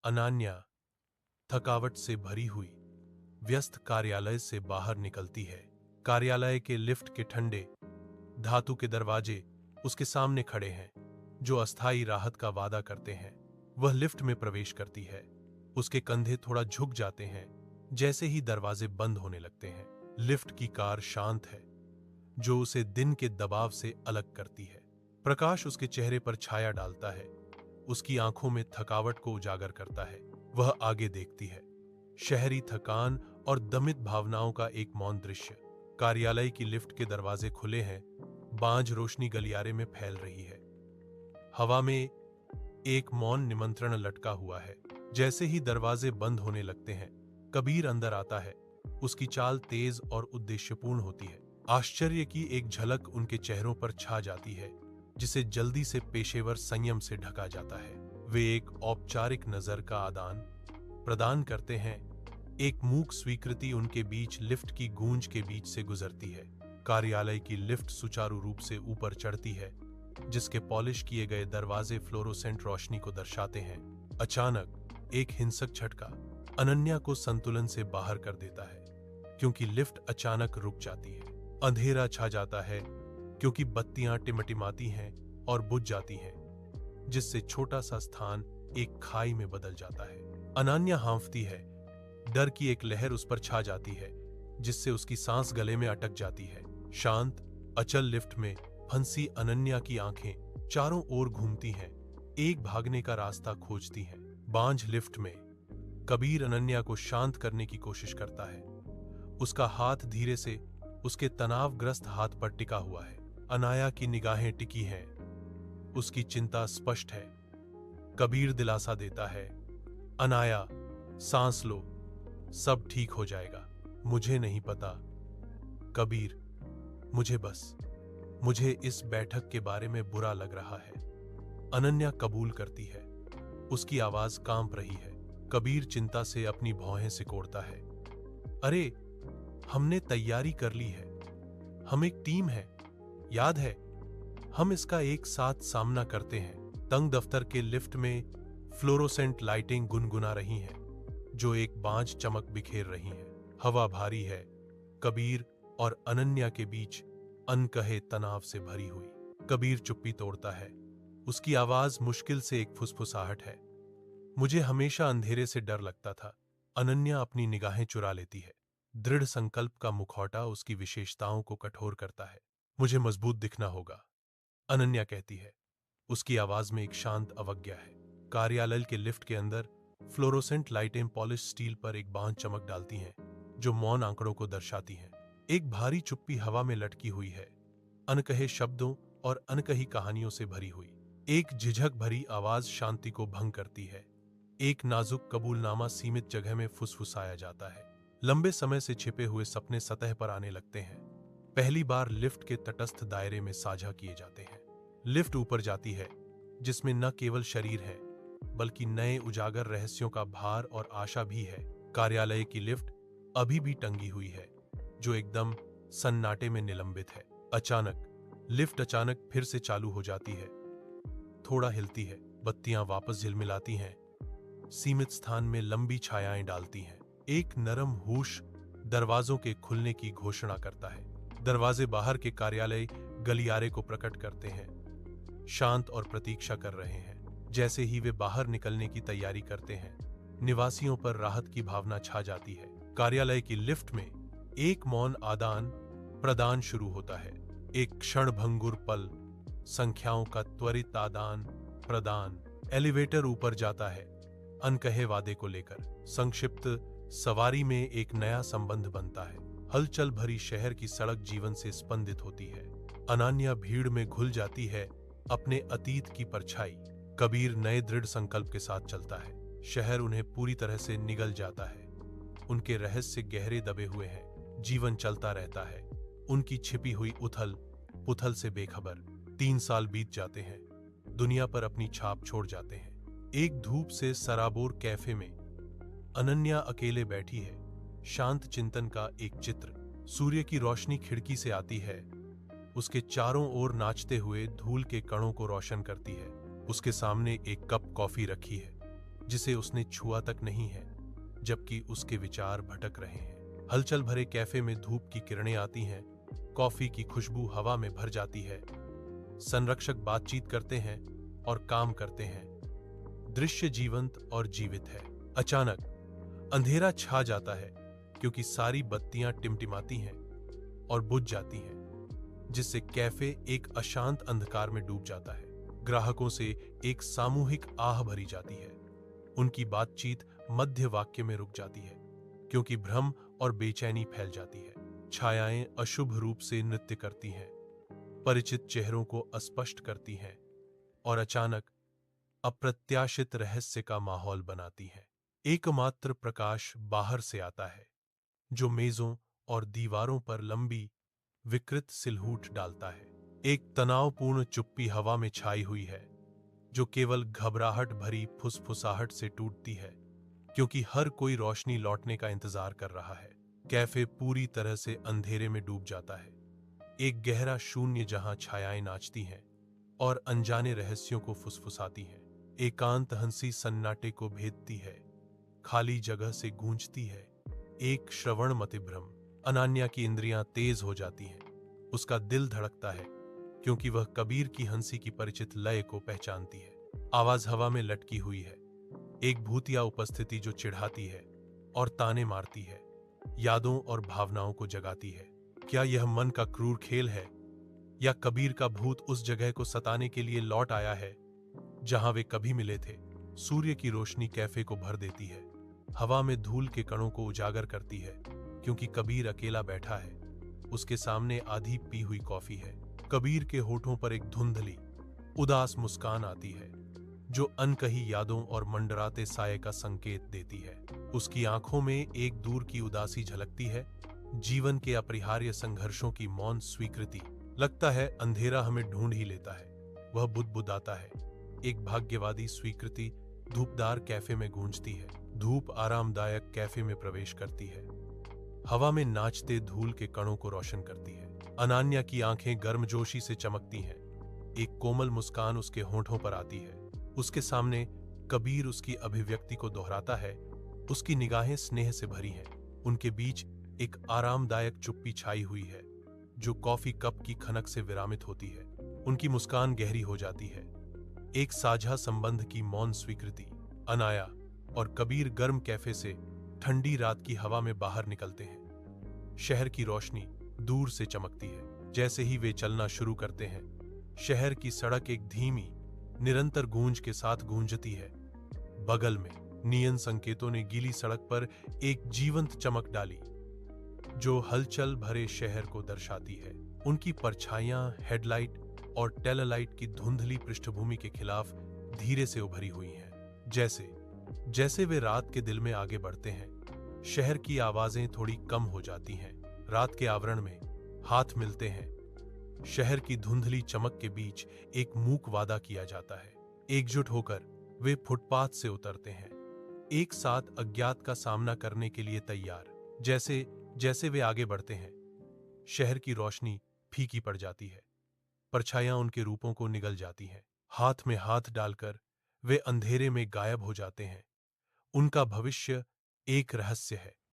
अनन्या थकावट से भरी हुई व्यस्त कार्यालय से बाहर निकलती है। कार्यालय के लिफ्ट के ठंडे धातु के दरवाजे उसके सामने खड़े हैं, जो अस्थायी राहत का वादा करते हैं। वह लिफ्ट में प्रवेश करती है। उसके कंधे थोड़ा झुक जाते हैं जैसे ही दरवाजे बंद होने लगते हैं। लिफ्ट की कार शांत है, जो उसे दिन के दबाव से अलग करती है। प्रकाश उसके चेहरे पर छाया डालता है, उसकी आंखों में थकावट को उजागर करता है। वह आगे देखती है। शहरी थकान और दमित भावनाओं का एक मौन दृश्य। कार्यालय की लिफ्ट के दरवाजे खुले हैं, बांझ रोशनी गलियारे में फैल रही है। हवा में एक मौन निमंत्रण लटका हुआ है। जैसे ही दरवाजे बंद होने लगते हैं, कबीर अंदर आता है। उसकी चाल तेज और उद्देश्यपूर्ण होती है। आश्चर्य की एक झलक उनके चेहरों पर छा जाती है, जिसे जल्दी से पेशेवर संयम से ढका जाता है। वे एक औपचारिक नजर का आदान प्रदान करते हैं। एक मूक स्वीकृति उनके बीच लिफ्ट की गूंज के बीच से गुजरती है। कार्यालय की लिफ्ट सुचारू रूप से ऊपर चढ़ती है, जिसके पॉलिश किए गए दरवाजे फ्लोरोसेंट रोशनी को दर्शाते हैं। अचानक एक हिंसक झटका अनन्या को संतुलन से बाहर कर देता है, क्योंकि लिफ्ट अचानक रुक जाती है। अंधेरा छा जाता है, क्योंकि बत्तियां टिमटिमाती हैं और बुझ जाती हैं, जिससे छोटा सा स्थान एक खाई में बदल जाता है। अनन्या हांफती है। डर की एक लहर उस पर छा जाती है, जिससे उसकी सांस गले में अटक जाती है। शांत अचल लिफ्ट में फंसी अनन्या की आंखें चारों ओर घूमती हैं, एक भागने का रास्ता खोजती हैं। बांझ लिफ्ट में कबीर अनन्या को शांत करने की कोशिश करता है। उसका हाथ धीरे से उसके तनावग्रस्त हाथ पर टिका हुआ है। अनाया की निगाहें टिकी हैं। उसकी चिंता स्पष्ट है। कबीर दिलासा देता है, अनाया, सांस लो, सब ठीक हो जाएगा। मुझे नहीं पता कबीर, मुझे इस बैठक के बारे में बुरा लग रहा है। अनन्या कबूल करती है। उसकी आवाज कांप रही है। कबीर चिंता से अपनी भौहें सिकोड़ता है। अरे, हमने तैयारी कर ली है। हम एक टीम है, याद है? हम इसका एक साथ सामना करते हैं। तंग दफ्तर के लिफ्ट में फ्लोरोसेंट लाइटिंग गुनगुना रही हैं, जो एक बांझ चमक बिखेर रही हैं। हवा भारी है। कबीर और अनन्या के बीच अनकहे तनाव से भरी हुई। कबीर चुप्पी तोड़ता है। उसकी आवाज मुश्किल से एक फुसफुसाहट है। मुझे हमेशा अंधेरे से डर लगता था। अनन्या अपनी निगाहें चुरा लेती है। दृढ़ संकल्प का मुखौटा उसकी विशेषताओं को कठोर करता है। मुझे मजबूत दिखना होगा, अनन्या कहती है। उसकी आवाज में एक शांत अवज्ञा है। कार्यालय के लिफ्ट के अंदर फ्लोरोसेंट लाइटें पॉलिश स्टील पर एक बांझ चमक डालती हैं, जो मौन आंकड़ों को दर्शाती हैं। एक भारी चुप्पी हवा में लटकी हुई है, अनकहे शब्दों और अनकही कहानियों से भरी हुई। एक झिझक भरी आवाज शांति को भंग करती है। एक नाजुक कबूलनामा सीमित जगह में फुसफुसाया जाता है। लंबे समय से छिपे हुए सपने सतह पर आने लगते हैं। पहली बार लिफ्ट के तटस्थ दायरे में साझा किए जाते हैं। लिफ्ट ऊपर जाती है, जिसमें न केवल शरीर है, बल्कि नए उजागर रहस्यों का भार और आशा भी है। कार्यालय की लिफ्ट अभी भी टंगी हुई है, जो एकदम सन्नाटे में निलंबित है। लिफ्ट अचानक फिर से चालू हो जाती है। थोड़ा हिलती है, बत्तियां वापस झिलमिलाती हैं, सीमित स्थान में लंबी छायाएं डालती हैं। एक नरम हूश दरवाजों के खुलने की घोषणा करता है। दरवाजे बाहर के कार्यालय गलियारे को प्रकट करते हैं, शांत और प्रतीक्षा कर रहे हैं। जैसे ही वे बाहर निकलने की तैयारी करते हैं, निवासियों पर राहत की भावना छा जाती है। कार्यालय की लिफ्ट में एक मौन आदान प्रदान शुरू होता है। एक क्षणभंगुर पल, संख्याओं का त्वरित आदान प्रदान। एलिवेटर ऊपर जाता है, अनकहे वादे को लेकर। संक्षिप्त सवारी में एक नया संबंध बनता है। हलचल भरी शहर की सड़क जीवन से स्पंदित होती है। अनन्या भीड़ में घुल जाती है, अपने अतीत की परछाई। कबीर नए दृढ़ संकल्प के साथ चलता है। शहर उन्हें पूरी तरह से निगल जाता है। उनके रहस्य गहरे दबे हुए हैं। जीवन चलता रहता है, उनकी छिपी हुई उथल पुथल से बेखबर। 3 साल बीत जाते हैं, दुनिया पर अपनी छाप छोड़ जाते हैं। एक धूप से सराबोर कैफे में अनन्या अकेले बैठी है। शांत चिंतन का एक चित्र। सूर्य की रोशनी खिड़की से आती है, उसके चारों ओर नाचते हुए धूल के कणों को रोशन करती है। उसके सामने एक कप कॉफी रखी है, जिसे उसने छुआ तक नहीं है, जबकि उसके विचार भटक रहे हैं। हलचल भरे कैफे में धूप की किरणें आती हैं, कॉफी की खुशबू हवा में भर जाती है। संरक्षक बातचीत करते हैं और काम करते हैं। दृश्य जीवंत और जीवित है। अचानक अंधेरा छा जाता है, क्योंकि सारी बत्तियां टिमटिमाती हैं और बुझ जाती हैं, जिससे कैफे एक अशांत अंधकार में डूब जाता है। ग्राहकों से एक सामूहिक आह भरी जाती है। उनकी बातचीत मध्य वाक्य में रुक जाती है, क्योंकि भ्रम और बेचैनी फैल जाती है। छायाएं अशुभ रूप से नृत्य करती हैं, परिचित चेहरों को अस्पष्ट करती हैं और अचानक अप्रत्याशित रहस्य का माहौल बनाती हैं। एकमात्र प्रकाश बाहर से आता है, जो मेजों और दीवारों पर लंबी विकृत सिलहूट डालता है। एक तनावपूर्ण चुप्पी हवा में छाई हुई है, जो केवल घबराहट भरी फुसफुसाहट से टूटती है, क्योंकि हर कोई रोशनी लौटने का इंतजार कर रहा है। कैफे पूरी तरह से अंधेरे में डूब जाता है। एक गहरा शून्य जहां छायाएं नाचती हैं और अनजाने रहस्यों को फुसफुसाती हैं। एकांत हंसी सन्नाटे को भेदती है, खाली जगह से गूंजती है। एक श्रवण मतिभ्रम। अनान्या की इंद्रियां तेज हो जाती हैं। उसका दिल धड़कता है, क्योंकि वह कबीर की हंसी की परिचित लय को पहचानती है। आवाज हवा में लटकी हुई है, एक भूतिया उपस्थिति जो चिढ़ाती है और ताने मारती है, यादों और भावनाओं को जगाती है। क्या यह मन का क्रूर खेल है, या कबीर का भूत उस जगह को सताने के लिए लौट आया है जहां वे कभी मिले थे? सूर्य की रोशनी कैफे को भर देती है, हवा में धूल के कणों को उजागर करती है, क्योंकि कबीर अकेला बैठा है। उसके सामने आधी पी हुई कॉफी है। कबीर के होठों पर एक धुंधली उदास मुस्कान आती है, जो अनकही यादों और मंडराते साये का संकेत देती है। उसकी आंखों में एक दूर की उदासी झलकती है, जीवन के अपरिहार्य संघर्षों की मौन स्वीकृति। लगता है अंधेरा हमें ढूंढ ही लेता है। वह बुदबुदाता है। एक भाग्यवादी स्वीकृति धूपदार कैफे में गूंजती है। धूप आरामदायक कैफे में प्रवेश करती है, हवा में नाचते धूल के कणों को रोशन करती है। अनान्या की आंखें गर्मजोशी से चमकती हैं। एक कोमल मुस्कान उसके होठों पर आती है। उसके सामने कबीर उसकी अभिव्यक्ति को दोहराता है। उसकी निगाहें स्नेह से भरी हैं। उनके बीच एक आरामदायक चुप्पी छाई हुई है, जो कॉफी कप की खनक से विरामित होती है। उनकी मुस्कान गहरी हो जाती है, एक साझा संबंध की मौन स्वीकृति। अनाया और कबीर गर्म कैफे से ठंडी रात की हवा में बाहर निकलते हैं। शहर की रोशनी दूर से चमकती है। जैसे ही वे चलना शुरू करते हैं, शहर की सड़क एक धीमी निरंतर गूंज के साथ गूंजती है। बगल में नियन संकेतों ने गीली सड़क पर एक जीवंत चमक डाली, जो हलचल भरे शहर को दर्शाती है। उनकी परछाइयां हेडलाइट और टेललाइट की धुंधली पृष्ठभूमि के खिलाफ धीरे से उभरी हुई हैं। जैसे जैसे वे रात के दिल में आगे बढ़ते हैं, शहर की आवाजें थोड़ी कम हो जाती हैं। रात के आवरण में हाथ मिलते हैं। शहर की धुंधली चमक के बीच एक मूक वादा किया जाता है। एकजुट होकर वे फुटपाथ से उतरते हैं, एक साथ अज्ञात का सामना करने के लिए तैयार। जैसे जैसे वे आगे बढ़ते हैं, शहर की रोशनी फीकी पड़ जाती है। परछाइयां उनके रूपों को निगल जाती हैं। हाथ में हाथ डालकर वे अंधेरे में गायब हो जाते हैं। उनका भविष्य एक रहस्य है,